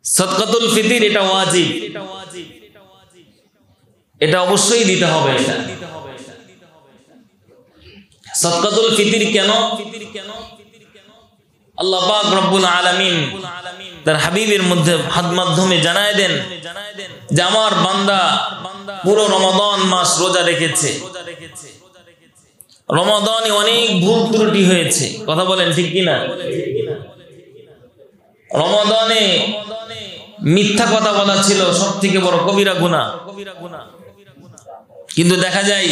সাদকাতুল ফিতর এটা ওয়াজিব, এটা অবশ্যই দিতে হবে। এটা সাদকাতুল ফিতর কেন? আল্লাহ পাক রব্বুল আলামিন তার হাবিবের মাধ্যমে জানায় দেন যে আমার বান্দা পুরো রমাদান মাস রোজা রেখেছে, রমাদানে অনেক ভুল ত্রুটি হয়েছে, কথা বলেন ঠিক কিনা? রমাদানে মিথ্যা কথা বলা ছিল সবথেকে বড় কবিরা গুনাহ, কিন্তু দেখা যায়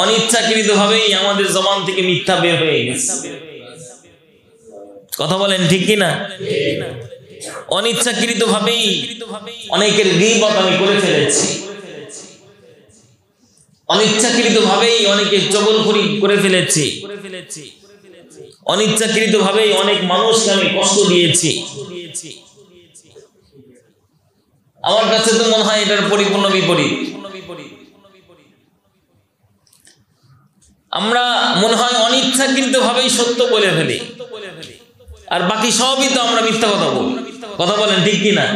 অনিচ্ছাকৃত ভাবেই আমাদের জবান থেকে মিথ্যা বের হয়ে গেছে, কথা বলেন ঠিক কিনা? অনিচ্ছাকৃত ভাবেই অনেকের গীবত আমি করে ফেলেছি, অনিচ্ছাকৃত ভাবেই অনেকে চগলখড়ি করে ফেলেছি, অনিচ্ছাকৃত ভাবেই অনেক মানুষকে আমি কষ্ট দিয়েছি। আমার কাছে তো মনে হয় এটার পরিপূর্ণ বিপরীত। আমরা মনে হয় অনিচ্ছাকৃত ভাবেই সত্য বলে ফেলি, আর বাকি সবই তো আমরা মিথ্যা কথা বলি, কথা বলেন ঠিক কিনা?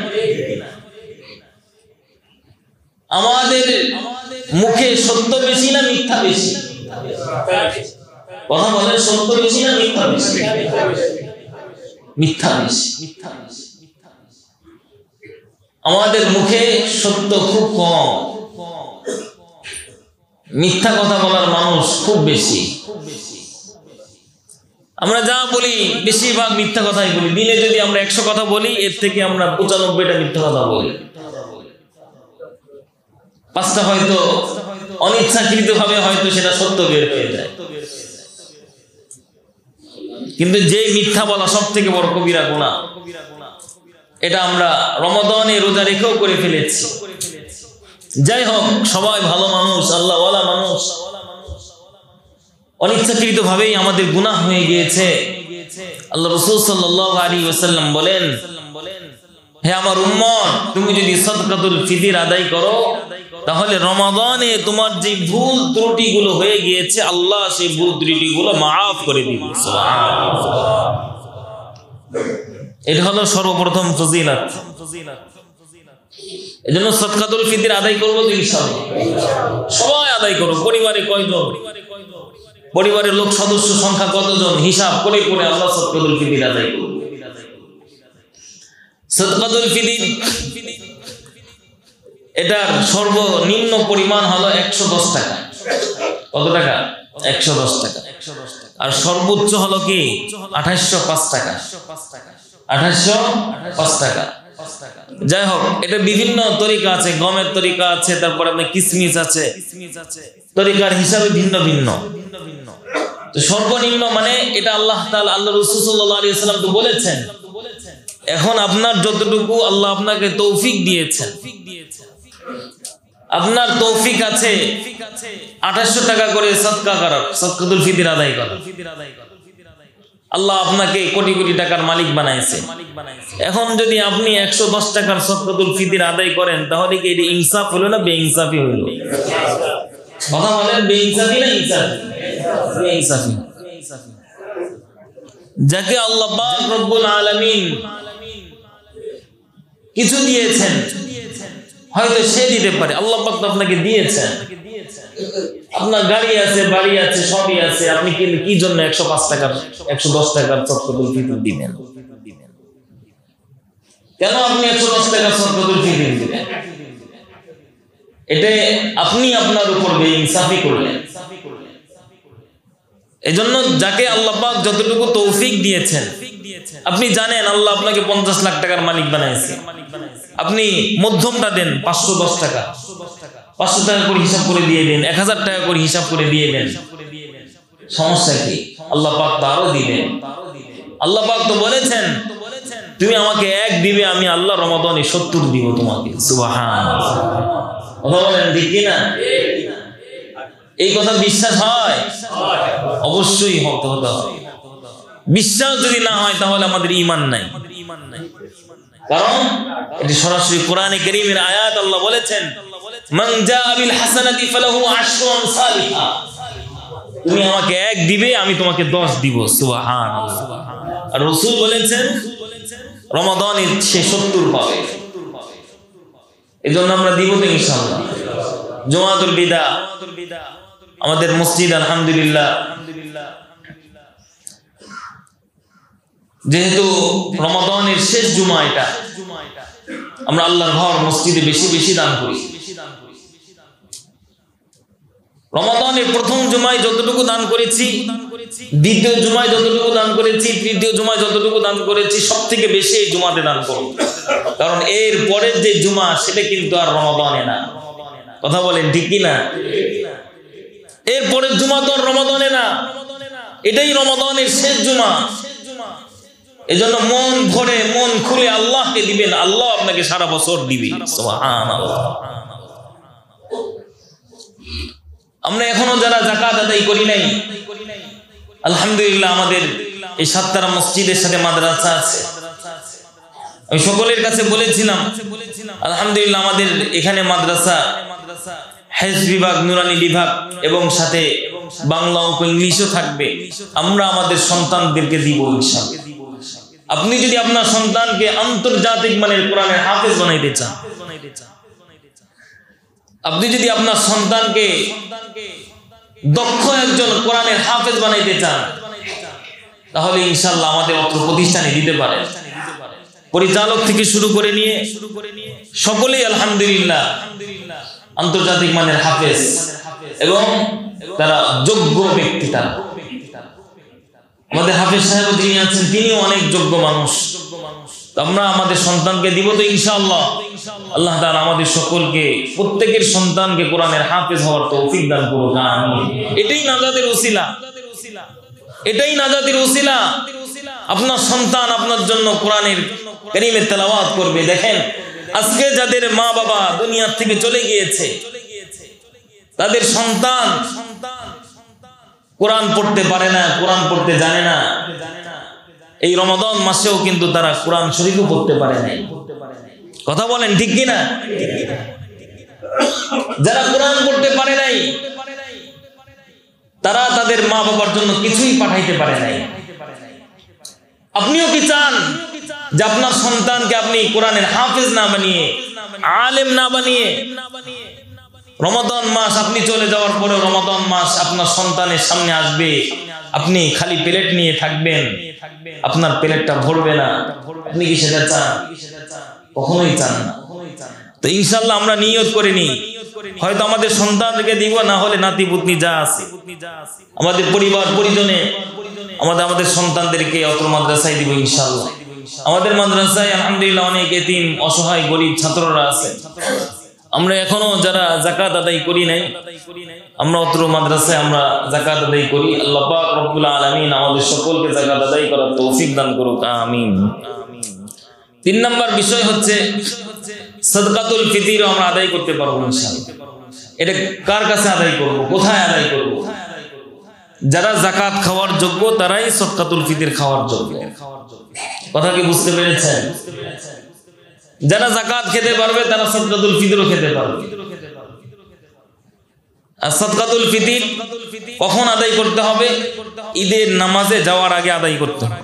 আমাদের মুখে সত্য বেশি না মিথ্যা বেশি? কথা বলেন, সত্য বেশি না মিথ্যা বেশি? মিথ্যা বেশি। আমাদের মুখে সত্য খুব কম, মিথ্যা কথা বলার মানুষ খুব বেশি। আমরা যা বলি বেশিরভাগ মিথ্যা কথাই বলি। দিনে যদি আমরা 100 কথা বলি, এর থেকে আমরা 95টা মিথ্যা কথা বলি, 5টা হয়তো অনিচ্ছাকৃত ভাবে হয়তো সেটা সত্য বের হয়ে যায়। কিন্তু যে মিথ্যা বলা সব থেকে বড় কবিরা গুনাহ, এটা আমরা রমাদানে রোজা রেখেও করে ফেলেছি। যাই হোক, সবাই ভালো মানুষ, আল্লাহওয়ালা মানুষ, অনিচ্ছাকৃত ভাবেই আমাদের গুনাহ হয়ে গিয়েছে। আল্লাহ রাসূল সাল্লাল্লাহু আলাইহি ওয়াসাল্লাম বলেন, হে আমার উম্মত, তুমি যদি সাদকাতুল ফিতর আদায় করো, তাহলে রমাদানে তোমার যে ভুল ত্রুটিগুলো হয়ে গিয়েছে আল্লাহ সেই ভুল ত্রুটিগুলো মাফ করে দিবেন। সুবহানাল্লাহ। এটা হলো সর্বপ্রথম ফজিলত। এজন্য সাদকাতুল ফিতর আদায় করবো ইনশাআল্লাহ, সবাই আদায় করো। পরিবারে কয়জন, পরিবারের লোক সদস্য সংখ্যা কতজন, হিসাব করে করে আমরা সাদকাতুল ফিতর আদায় করব। সাদকাতুল ফিতর এটার সর্বনিম্ন পরিমাণ হলো 110 টাকা। কত টাকা? 110 টাকা। আর সর্বোচ্চ হলো কি 2805 টাকা। 2805 টাকা। যাই হোক, এটা বিভিন্ন তরিকা আছে, গমের তরিকা আছে, তারপর আপনার কিসমিস আছে, তরিকার হিসাবে ভিন্ন ভিন্ন। তো সর্বনিম্ন মানে এটা আল্লাহ তাআলা, আল্লাহ রাসূল সাল্লাল্লাহু আলাইহি ওয়াসাল্লাম তো বলেছেন। এখন আপনার যতটুকু আল্লাহ আপনাকে তৌফিক দিয়েছেন, আপনার তৌফিক আছে 2800 টাকা করে সদকা করার, সাদকাতুল ফিতর আদায় করা। আল্লাহ আপনাকে কোটি কোটি টাকার মালিক বানাইছে। এখন যদি আপনি 110 টাকার সাদকাতুল ফিতর আদায় করেন, তাহলে কি এটা ইনসাফ হলো না বেইনসাফি হলো? কথা বলেন, বেইনসাফি না ইনসাফি? বেইনসাফি। যাকে আল্লাহ পাক রব্বুল আলামিন কিছু দিয়েছেন, হয়তো সে দিতে পারে, আল্লাহ পাক তো আপনাকে দিয়েছেন, আপনার গাড়ি আছে, বাড়ি আছে, সবই আছে, আপনি কি জন্য 105 টাকার 110 টাকার সাদকাতুল ফিতর দিবেন? কেন আপনি 110 টাকার সাদকাতুল ফিতর দিবেন? এটা আপনি আপনার উপর বেইনসাফি করলেন। এজন্য যাকে আল্লাহ পাক যতটুকু তৌফিক দিয়েছেন, আপনি জানেন আল্লাহ আপনাকে 50 লাখ টাকার মালিক বানাইছে, আপনি মধ্যমটা দেন 510 টাকা, 500 টাকা করে হিসাব করে দিয়ে দেন, 1000 টাকা করে হিসাব করে দিয়ে দেন, সমস্যা কি? আল্লাহ পাক তো আরো দিবেন। আল্লাহ পাক তো বলেছেন, তুমি আমাকে 1 দিবে, আমি আল্লাহ রমাদানে 70 দিব তোমাকে। সুবহানাল্লাহ। কথা বলেন ঠিক কিনা? এই কথা বিশ্বাস হয়? অবশ্যই হতে হবে। বিশ্বাস যদি না হয় তাহলে আমাদের ঈমান নাই। কারণ এটি সরাসরি কোরআনে কারীমের আয়াত। আল্লাহ বলেছেন, মান জাআ বিল হাসানাতি ফালাহু আশরু আমসালিহা। তুমি আমাকে 1 দিবে, আমি তোমাকে 10 দিব। সুবহানাল্লাহ। আর রাসূল বলেছেন, রমাদানের সে 70 পাবে। এজন্য আমরা দিব তো ইনশাআল্লাহ। জুমাতুল বিদা আমাদের মসজিদ আলহামদুলিল্লাহ, যেহেতু রমাদানের শেষ জুমা, এটা আমরা আল্লাহর ঘর মসজিদে বেশি বেশি দান করি। রমাদানের প্রথম জুমায় যতটুকু দান করেছি, দ্বিতীয় জুমায় যতটুকু দান করেছি, তৃতীয় জুমায় যতটুকু দান করেছি, সব থেকে বেশি এই জুমাতে দান করব। কারণ এর পরের যে জুমা সেটা কিন্তু আর রমাদানে না। কথা বলেন ঠিক কি না? এর পরের জুমা তো আর রমাদানে না, এটাই রমাদানের শেষ জুমা। এজন্য মন ভরে মন খুলে আল্লাহকে দিবেন, আল্লাহ আপনাকে সারা বছর দিবে। সুবহানাল্লাহ। আমরা এখনো যারা যাকাত আদায় করি নাই, আলহামদুলিল্লাহ আমাদের এই সাততারা মসজিদের সাথে মাদ্রাসা আছে। আমি সকলের কাছে বলেছিলাম আলহামদুলিল্লাহ আমাদের এখানে মাদ্রাসা, হেফজ বিভাগ, নুরানি বিভাগ এবং সাথে বাংলা ও ইংলিশও থাকবে। আমরা আমাদের সন্তানদেরকে দিব ইনশাআল্লাহ। আপনি যদি আপনার সন্তানকে আন্তর্জাতিক মানের কোরআনের হাফেজ বানাইতে চান, আপনি যদি আপনার সন্তানকে দক্ষ একজন কোরআনের হাফেজ বানাইতে চান, তাহলে ইনশাআল্লাহ আমাদের অত্র প্রতিষ্ঠানে দিতে পারেন। পরিচালক থেকে শুরু করে নিয়ে সকলেই আলহামদুলিল্লাহ আন্তর্জাতিক মানের হাফেজ এবং তারা যোগ্য ব্যক্তি। তারা আমাদের হাফেজ সাহেব যিনি আছেন তিনিও অনেক যোগ্য মানুষ। আমরা আমাদের সন্তানকে দিব তো ইনশাআল্লাহ। আল্লাহ তাআলা আমাদের সকলকে, প্রত্যেকের সন্তানকে কোরআনের হাফেজ হওয়ার তৌফিক দান করুন, আমিন। এটাই নাজাতের ওসিলা, এটাই নাজাতের ওসিলা। আপনার সন্তান আপনার জন্য কোরআনের কারীমের তেলাওয়াত করবে। দেখেন আজকে যাদের মা বাবা দুনিয়া থেকে চলে গিয়েছে, তাদের সন্তান কোরআন পড়তে পারে না, কোরআন পড়তে জানে না। এই রমাদান মাসেও কিন্তু তারা কোরআন শরীফও পড়তে পারে না। কথা বলেন ঠিক কি না? যারা কোরআন পড়তে পারে নাই, তারা তাদের মা বাবার জন্য কিছুই পাঠাইতে পারে নাই। আপনিও কি চান যে আপনার সন্তানকে আপনি কোরআনের হাফেজ না বানিয়ে, আলেম না বানিয়ে, রমাদান মাস আপনি চলে যাওয়ার পরে রমাদান মাস আপনার সন্তানের সামনে আসবে, আপনি খালি প্লেট নিয়ে থাকবেন, আপনার প্লেটটা ভরবে না? আপনি কি সেটা চান? কখনোই চান না। তো ইনশাআল্লাহ আমরা নিয়ত করে নিই, হয়তো আমাদের সন্তানকে দিব, না হলে নাতি পুতনি যা আছে আমাদের পরিবার পরিজনে আমাদের সন্তানদেরকে অত্র মাদ্রাসায় দিব ইনশাআল্লাহ। আমাদের মাদ্রাসায় আলহামদুলিল্লাহ অনেক এতিম অসহায় গরিব ছাত্ররা আছে। আমরা এখনো যারা যাকাত আদায় করি নাই, আমরা অত্র মাদ্রাসায় আমরা যাকাত আদায় করি। আল্লাহ পাক রব্বুল আলামিন আমাদের সকলকে যাকাত আদায় করার তৌফিক দান করুক, আমিন। 3 নাম্বার বিষয় হচ্ছে সাদকাতুল ফিতর আমরা আদায় করতে পারবো ইনশাআল্লাহ। এটা কার কাছে আদায় করব, কোথায় আদায় করব? যারা যাকাত খাওয়ার যোগ্য তারাই সাদকাতুল ফিতর খাওয়ার যোগ্য। কথা কি বুঝতে পেরেছেন? যারা যাকাত খেতে পারবে তারা সাদকাতুল ফিতরও খেতে পারবে। আর সাদকাতুল ফিতর কখন আদায় করতে হবে? ঈদের নামাজে যাওয়ার আগে আদায় করতে হবে।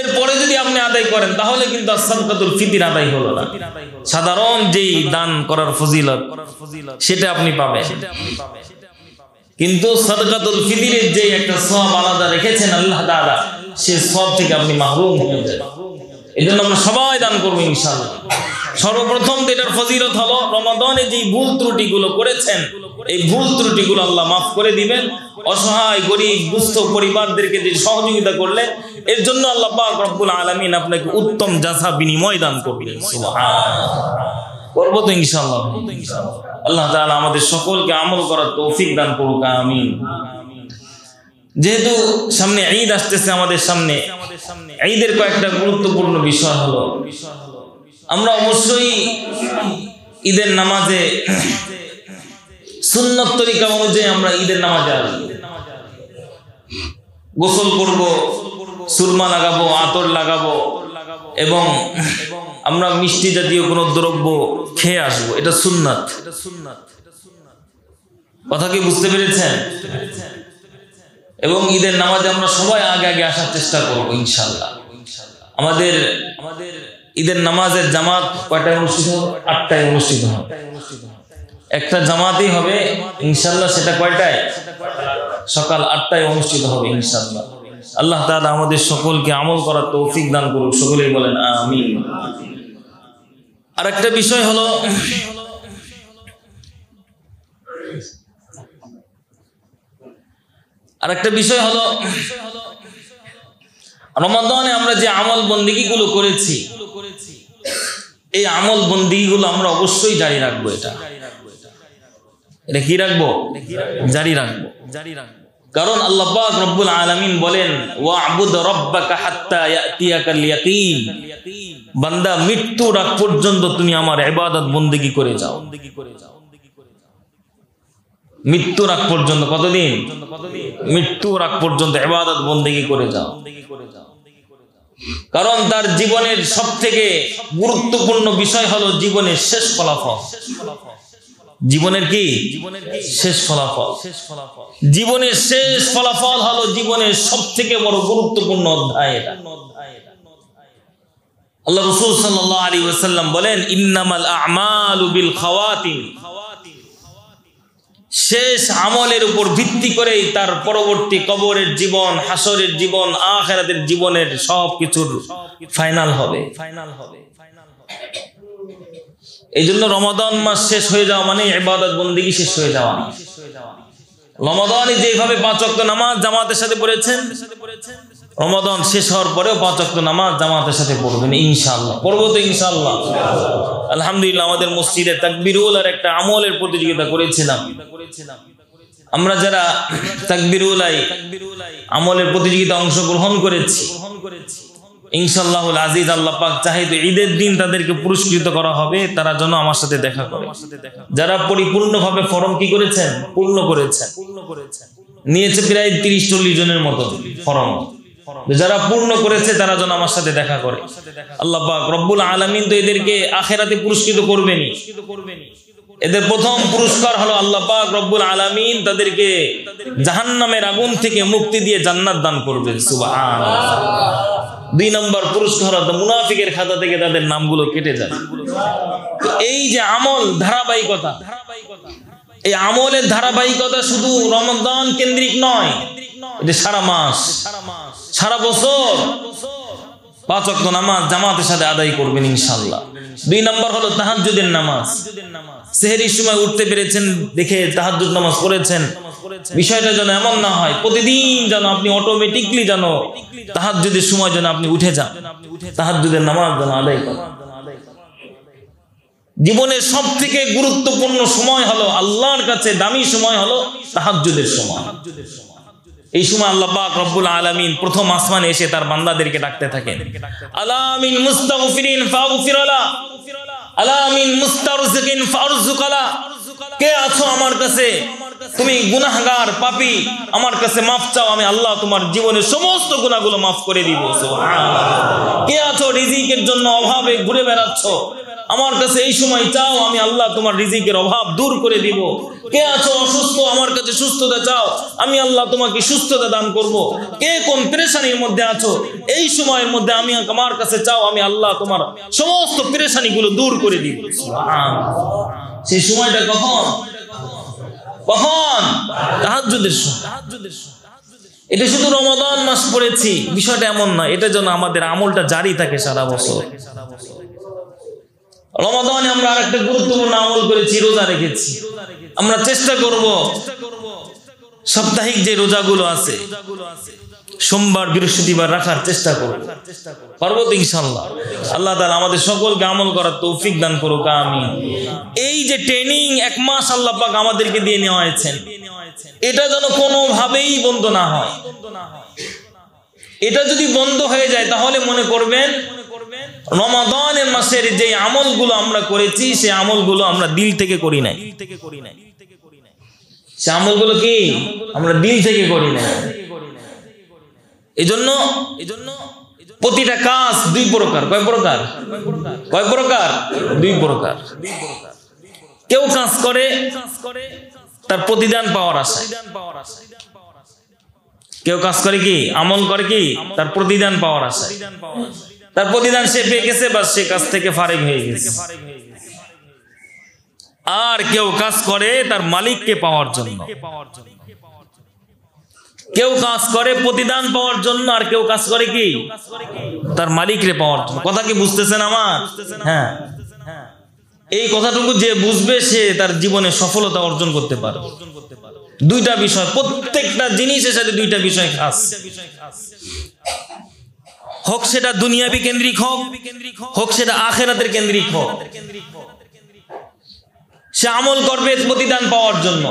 এরপরে যদি আপনি আদায় করেন তাহলে কিন্তু সাদকাতুল ফিতর আদায় হলো না। সাধারণ যেই দান করার ফজিলত সেটা আপনি পাবেন, কিন্তু সাদকাতুল ফিতরের যে একটা সওয়াব আলাদা রেখেছেন আল্লাহ তাআলা, সেই সওয়াব থেকে আপনি মাহরুম হয়ে যাবেন। এজন্য আমরা সবাই দান করব ইনশাআল্লাহ। সর্বপ্রথম এটার ফজিলত হলো রমাদানে যে ভুল ত্রুটিগুলো করেছেন, এই ভুল ত্রুটিগুলো আল্লাহ মাফ করে দিবেন। অসহায় গরিব দুস্থ পরিবারদেরকে যে সহযোগিতা করলেন, এর জন্য আল্লাহ পাক রব্বুল আলামিন আপনাকে উত্তম জাযা বিনিময় দান করবেন। সুবহানাল্লাহ। করব তো ইনশাআল্লাহ। আল্লাহ তাআলা আমাদের সকলকে আমল করার তৌফিক দান করুক, আমিন। যেহেতু সামনে ঈদ আসতেছে, আমাদের সামনে ঈদের কয়েকটা গুরুত্বপূর্ণ বিষয় হলো, আমরা অবশ্যই ঈদের নামাজে সুন্নত তরিকা অনুযায়ী আমরা ঈদের নামাজে আসব। গোসল করব, সুরমা লাগাবো, আতর লাগাবো এবং আমরা মিষ্টি জাতীয় কোনো দ্রব্য খেয়ে আসবো। এটা সুন্নাত। কথা কি বুঝতে পেরেছেন? এবং ঈদের নামাজে আমরা সবাই আগে আগে আসার চেষ্টা করব ইনশাআল্লাহ। আমাদের ঈদের নামাজের জামাত কয়টায় অনুষ্ঠিত হবে? 8টায় অনুষ্ঠিত হবে। একটা জামাতই হবে ইনশাআল্লাহ। সেটা কয়টায়? সকাল 8টায় অনুষ্ঠিত হবে ইনশাআল্লাহ। আল্লাহ তাআলা আমাদের সকলকে আমল করার তৌফিক দান করুক, সকলেই বলেন আমিন। আর একটা বিষয় হলো, রমাদানে আমরা যে আমল বন্দেগী গুলো করেছি, এই আমল বন্দেগী গুলো আমরা অবশ্যই জারি রাখবো। এটা কি রাখবো? জারি রাখবো। কারণ আল্লাহ পাক রব্বুল আলামিন বলেন, ওয়া'বুদ রাব্বাকা হাত্তা ইয়াতিয়াকাল ইয়াকিন, বান্দা মৃত্যুর আগ পর্যন্ত তুমি আমার ইবাদত বন্দেগী করে যাও। মৃত্যুর আগ পর্যন্ত কতদিন? মৃত্যুর আগ পর্যন্ত ইবাদত বন্দেগী করে যাও। কারণ তার জীবনের সবথেকে গুরুত্বপূর্ণ বিষয় হলো জীবনের শেষ ফলাফল। জীবনের কি? শেষ ফলাফল। জীবনের শেষ ফলাফল হলো জীবনের সবথেকে বড় গুরুত্বপূর্ণ অধ্যায়। এটা আল্লাহ রাসূল সাল্লাল্লাহু আলাইহি ওয়াসাল্লাম বলেন, ইন্নামাল আ'মালু বিল খাওয়াতিম, শেষ আমলের উপর ভিত্তি করেই তার পরবর্তী কবরের জীবন, হাসরের জীবন, আখিরাতের জীবনের সবকিছুর ফাইনাল হবে। এই জন্য রমাদান মাস শেষ হয়ে যাওয়া মানে ইবাদত বন্দেগী শেষ হয়ে যাওয়া। রমাদানে যেভাবে 5 ওয়াক্ত নামাজ জামাতের সাথে পড়েছেন, রমাদান শেষ হওয়ার পরেও 5 ওয়াক্ত নামাজ জামাতের সাথে পড়বেন ইনশাআল্লাহ। পড়বো তো ইনশাআল্লাহ। আলহামদুলিল্লাহ, আমাদের মসজিদে তাকবীরুল আর একটা আমলের প্রতিযোগিতা করেছিলাম। আমরা যারা তাকবীরুল আমলের প্রতিযোগিতা অংশগ্রহণ করেছি, ইনশাআল্লাহুল আজিজ আল্লাহ পাক চাহে তো ঈদের দিন তাদেরকে পুরস্কৃত করা হবে। তারা যেন আমার সাথে দেখা করে। যারা পরিপূর্ণভাবে ফরম কি করেছেন? পূর্ণ করেছেন। নিয়েছে প্রায় 30-40 জনের মতো ফরম। যারা পূর্ণ করেছে তারা যেন আমার সাথে দেখা করে। আল্লাহ পাক রব্বুল আলামিন তো এদেরকে আখিরাতে পুরস্কৃত করবেনই। এদের প্রথম পুরস্কার হলো আল্লাহ পাক রব্বুল আলামিন তাদেরকে জাহান্নামের আগুন থেকে মুক্তি দিয়ে জান্নাত দান করবেন। সুবহানাল্লাহ। 2 নম্বর পুরস্কার হলো মুনাফিকের খাতা থেকে তাদের নামগুলো কেটে যাবে। তো এই যে আমল ধারাবাহিকতা, এই আমলের ধারাবাহিকতা শুধু রমাদান কেন্দ্রিক নয়, এটা সারা মাস, সারা বছর 5 ওয়াক্ত নামাজ জামাতের সাথে আদায় করবেন ইনশাআল্লাহ। 2 নম্বর হলো তাহাজ্জুদের নামাজ। সেহরির সময় উঠতে পেরেছেন দেখে তাহাজ্জুদ নামাজ পড়েছেন। বিষয়টা যেন এমন না হয় প্রতিদিন যেন আপনি অটোমেটিকলি যেন তাহাজ্জুদের সময় যেন আপনি উঠে যান, তাহাজ্জুদের নামাজ যেন আদায় করেন। জীবনের সবথেকে গুরুত্বপূর্ণ সময় হলো, আল্লাহর কাছে দামি সময় হলো তাহাজ্জুদের সময়। এই সময় আল্লাহ পাক রব্বুল আলামিন প্রথম আসমানে এসে তার বান্দাদেরকে ডাকতে থাকেন, আলা মিন মুস্তাগফিরিন ফাগফির লা, আলা মিন মুস্তারজিকিন ফারজুক লা। কে আছো আমার কাছে, তুমি গুনাহগার পাপী, আমার কাছে মাফ চাও, আমি আল্লাহ তোমার জীবনের সমস্ত গুনাহগুলো মাফ করে দিব। সুবহানাল্লাহ। কে আছো রিজিকের জন্য অভাবে ঘুরে বেড়াচ্ছ, আমার কাছে এই সময় চাও, আমি আল্লাহ তোমার রিজিকের অভাব দূর করে দিব। কে আছো অসুস্থ, আমার কাছে সুস্থতা চাও, আমি আল্লাহ তোমাকে সুস্থতা দান করব। কে কোন পেরেশানির মধ্যে আছো, এই সময়ের মধ্যে আমি আমার কাছে চাও, আমি আল্লাহ তোমার সমস্ত পেরেশানিগুলো দূর করে দিব। সুবহানাল্লাহ। সেই সময়টা কখন? কখন? তাহাজ্জুদের সময়। এটা শুধু রমাদান মাস পড়েছি বিষয়টা এমন না, এটা যেন আমাদের আমলটা জারি থাকে সারা বছর। রমাদানে আমরা আরেকটা গুরুত্বপূর্ণ আমল করেছি, রোজা রেখেছি। আমরা চেষ্টা করব সাপ্তাহিক যে রোজাগুলো আছে সোমবার বৃহস্পতিবার রাখার চেষ্টা করব। পারবো তো ইনশাআল্লাহ। আল্লাহ তাআলা আমাদের সকলকে আমল করার তৌফিক দান করুক, আমিন। এই যে ট্রেনিং 1 মাস আল্লাহ পাক আমাদেরকে দিয়ে নেওয়া হয়েছে, এটা যেন কোনোভাবেই বন্ধ না হয়। এটা যদি বন্ধ হয়ে যায় তাহলে মনে করবেন রমাদানের মাসের যে আমলগুলো আমরা করেছি সেই আমলগুলো আমরা দিল থেকে করি নাই। সে আমলগুলো কি আমরা দিল থেকে করি নাই। এজন্য প্রতিটা কাজ 2 প্রকার। কয় প্রকার? কয় প্রকার? 2 প্রকার। কেউ কাজ করে তার প্রতিদান পাওয়ার আশায়, কেউ কাজ করে কি আমল করে কি তার প্রতিদান পাওয়ার আশায়। তার প্রতিদান সে পেয়ে গেছে, বাস সে কাজ থেকে ফারেক হয়ে গেছে। আর কেউ কাজ করে তার মালিককে পাওয়ার জন্য, কেউ কাজ করে প্রতিদান পাওয়ার জন্য, আর কেউ কাজ করে কি তার মালিককে পাওয়ার জন্য। কথা কি বুঝতেছেন আমার? হ্যাঁ, এই কথাটুকু যে বুঝবে সে তার জীবনে সফলতা অর্জন করতে পারবে। দুইটা বিষয়, প্রত্যেকটা জিনিসের সাথে দুইটা বিষয় খাস, হোক সেটা দুনিয়াবি কেন্দ্রিক হোক, হোক সেটা আখিরাতের কেন্দ্রিক হোক। সে আমল করবে প্রতিদান পাওয়ার জন্য,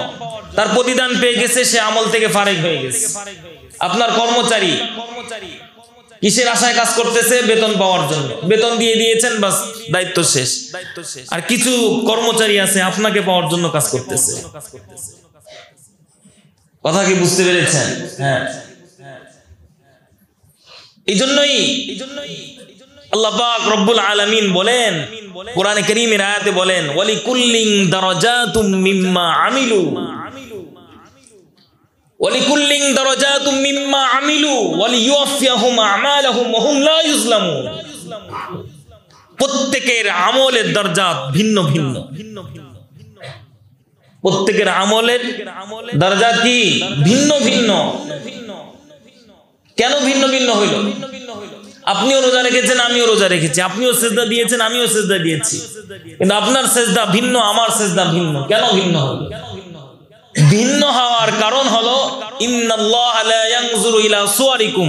তার প্রতিদান পেয়ে গেছে, সে আমল থেকে ফারেক হয়ে গেছে। আপনার কর্মচারী কিসের আশায় কাজ করতেছে? বেতন পাওয়ার জন্য। বেতন দিয়ে দিয়েছেন, বাস দায়িত্ব শেষ। আর কিছু কর্মচারী আছে আপনাকে পাওয়ার জন্য কাজ করতেছে। কথা কি বুঝতে পেরেছেন? হ্যাঁ, এই জন্যই আল্লাহ পাক রব্বুল আলামিন বলেন, কোরআনে কারীমের আয়াতে বলেন, ওয়ালিকুল্লিন দারাজাতুম মিম্মা আমিলু, ওয়ালিকুল্লিন দারাজাতুম মিম্মা আমিলু ওয়ালিয়ুওয়াফিয়াহুম আমালাহুম ওয়া হুম লা ইউজলামুন। প্রত্যেকের আমলের দরজাত ভিন্ন ভিন্ন, প্রত্যেকের আমলের দরজাত কি ভিন্ন ভিন্ন। কেন ভিন্ন ভিন্ন হইল? আপনিও রোজা রেখেছেন, আমিও রোজা রেখেছি, আপনিও সিজদা দিয়েছেন, আমিও সিজদা দিয়েছি, কিন্তু আপনার সিজদা ভিন্ন, আমার সিজদা ভিন্ন। কেন ভিন্ন হলো? ভিন্ন হওয়ার কারণ হলো ইন্নাল্লাহা লা ইয়ানজুরু ইলা সুওয়ারিকুম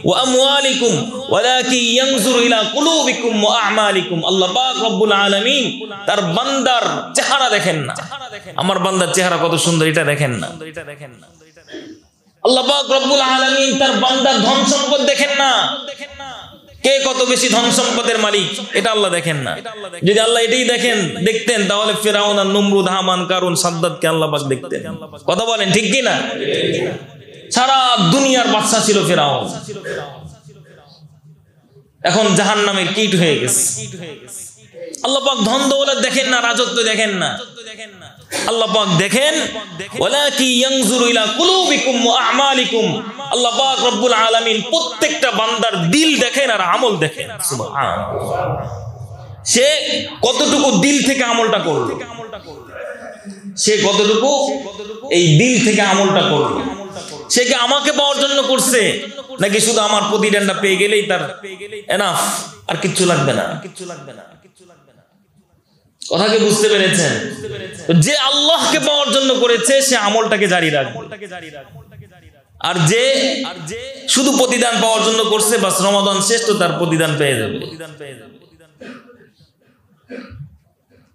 ওয়া আমওয়ালিকুম ওয়ালাকিন ইয়ানজুরু ইলা কুলুবিকুম ওয়া আ'মালিকুম। আল্লাহ পাক রব্বুল আলামিন তার বান্দার চেহারা দেখেন না। আমার বান্দার চেহারা কত সুন্দর, এটা দেখেন না। আল্লাহ পাক রব্বুল আলামিন তার বান্দার ধন সম্পদ দেখেন না। কে কত বেশি ধন সম্পদের মালিক এটা আল্লাহ দেখেন না। যদি আল্লাহ এটাই দেখতেন তাহলে ফিরআউন আর নমরুদ, হামান, কারুন, সাদ্দাতকে আল্লাহ পাক দেখতেন। কথা বলেন ঠিক কি না? সারা দুনিয়ার বাদশা ছিল ফিরআউন, এখন জাহান্নামের কীট হয়ে গেছে। আল্লাহ পাক ধন দৌলত দেখেন না, রাজত্ব দেখেন না। আল্লাহ পাক দেখেন ওয়ালাকি ইয়ানজুরু ইলা কুলুবিকুম ওয়া আ'মালিকুম। আল্লাহ পাক রব্বুল আলামিন প্রত্যেকটা বান্দার দিল দেখেন আর আমল দেখেন। সুবহানাল্লাহ। সে কতটুকু দিল থেকে আমলটা করলো, সে কতটুকু এই দিল থেকে আমলটা করলো। সে কি আমাকে পাওয়ার জন্য করছে, নাকি শুধু আমার প্রতিদানটা পেয়ে গেলেই তার এনাফ, আর কিচ্ছু লাগবে না? কথা কি বুঝতে পেরেছেন? যে আল্লাহকে পাওয়ার জন্য করেছে সে আমলটাকে জারি রাখবে, আর যে শুধু প্রতিদান পাওয়ার জন্য করছে, বাস রমাদান শেষ তো তার প্রতিদান পেয়ে যাবে।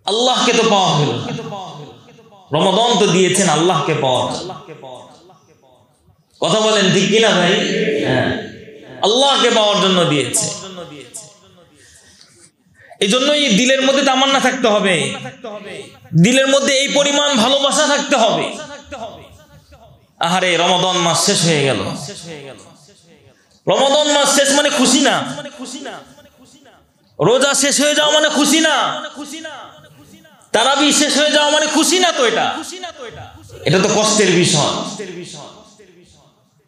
আল্লাহকে তো পাওয়া হলো, রমাদান তো দিয়েছেন আল্লাহকে পাওয়ার। কথা বলেন ঠিক কিনা ভাই? হ্যাঁ, আল্লাহকে পাওয়ার জন্য দিয়েছে। এই জন্যই দিলের মধ্যে তামান্না থাকতে হবে, দিলের মধ্যে এই পরিমাণ ভালোবাসা থাকতে হবে। আহারে রমাদান মাস শেষ হয়ে গেল, রমাদান মাস শেষ মানে খুশি না, রোজা শেষ হয়ে যাওয়া মানে খুশি না, তারাবি শেষ হয়ে যাওয়া মানে খুশি না। তো এটা তো কষ্টের বিষয়।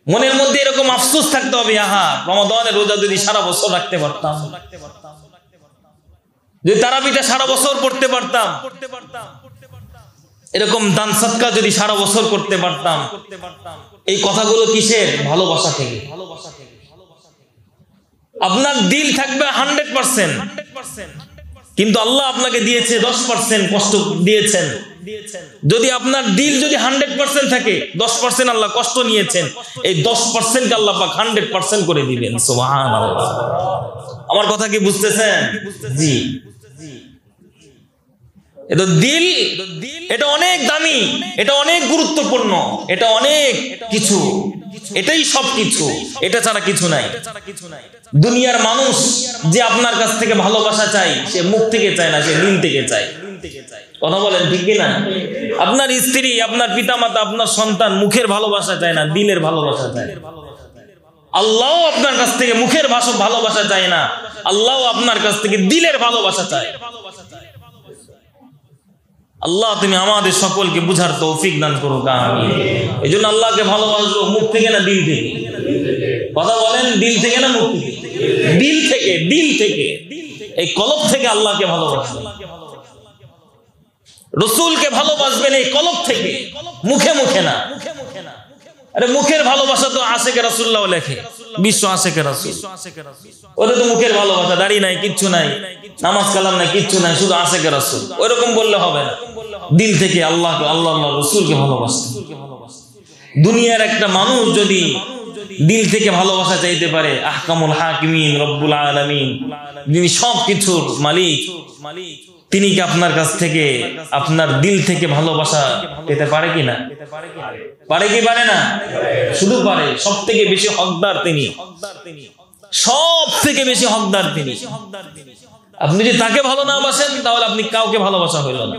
মনের মধ্যে এরকম আফসোস থাকতে হবে, আহা রমাদানের রোজা যদি সারা বছর রাখতে পারতাম, যদি তারাবিটা সারা বছর পড়তে পারতাম, এরকম দান সদকা যদি সারা বছর করতে পারতাম। এই কথাগুলো কিসের? ভালোবাসা থেকে। আপনার দিল থাকবে 100%, কিন্তু আল্লাহ আপনাকে দিয়েছে 10%, কষ্ট দিয়েছেন। যদি আপনার দিল যদি 100% থাকে, 10% আল্লাহ কষ্ট নিয়েছেন, এই 10% কে আল্লাহ পাক 100% করে দিবেন। সুবহানাল্লাহ। আমার কথা কি বুঝতেছেন? জি। এটা দিল, এটা অনেক দামি, এটা অনেক গুরুত্বপূর্ণ, এটা অনেক কিছু, এটাই সব কিছু, এটা ছাড়া কিছু নাই। দুনিয়ার মানুষ যে আপনার কাছ থেকে ভালোবাসা চাই, সে মুখ থেকে চায় না, সে দিল থেকে চায়। কথা বলেন ঠিক কিনা? আপনার স্ত্রী, আপনার পিতামাতা, আপনার সন্তান মুখের ভালোবাসা চায় না, দিলের ভালোবাসা চায়। আল্লাহ আপনার কাছ থেকে মুখের ভালোবাসা চায় না, আল্লাহ আপনার কাছ থেকে দিলের ভালোবাসা চায়। আল্লাহ তুমি আমাদের সকলকে বুঝার তৌফিক দান করো। আমিন। এজন্য আল্লাহকে ভালোবাসবো মুখ থেকে না দিল থেকে? কথা বলেন, দিল থেকে না মুখ থেকে? দিল থেকে, দিল থেকে, এই কলব থেকে আল্লাহকে ভালোবাসবেন, রাসূলকে ভালোবাসবেন এই কলব থেকে, মুখে মুখে না। আরে মুখের ভালোবাসা তো আশেকে রাসূলুল্লাহ লেখে, বিশ্ব আশেকে রাসূল, ওটা তো মুখের ভালোবাসা, দাড়ি নাই, কিচ্ছু নাই, নামাজ কালাম নাই, কিচ্ছু নাই, শুধু আশেকে রাসূল। ওইরকম বললে হবে না, দিল থেকে আল্লাহকে, আল্লাহ রাসূলকে ভালোবাসতে। দুনিয়ার একটা মানুষ যদি দিল থেকে ভালোবাসা চাইতে পারে, আহকামুল হাকিমিন রব্বুল আলামিন, যিনি সবকিছুর মালিক, তিনি কি আপনার কাছ থেকে, আপনার দিল থেকে ভালোবাসা পেতে পারে কিনা? পারে কি পারে না? শুধু পারে, সব থেকে বেশি হকদার তিনি, সব থেকে বেশি হকদার তিনি। আপনি যদি তাকে ভালো না বাসেন তাহলে আপনি কাউকে ভালোবাসা হইল না।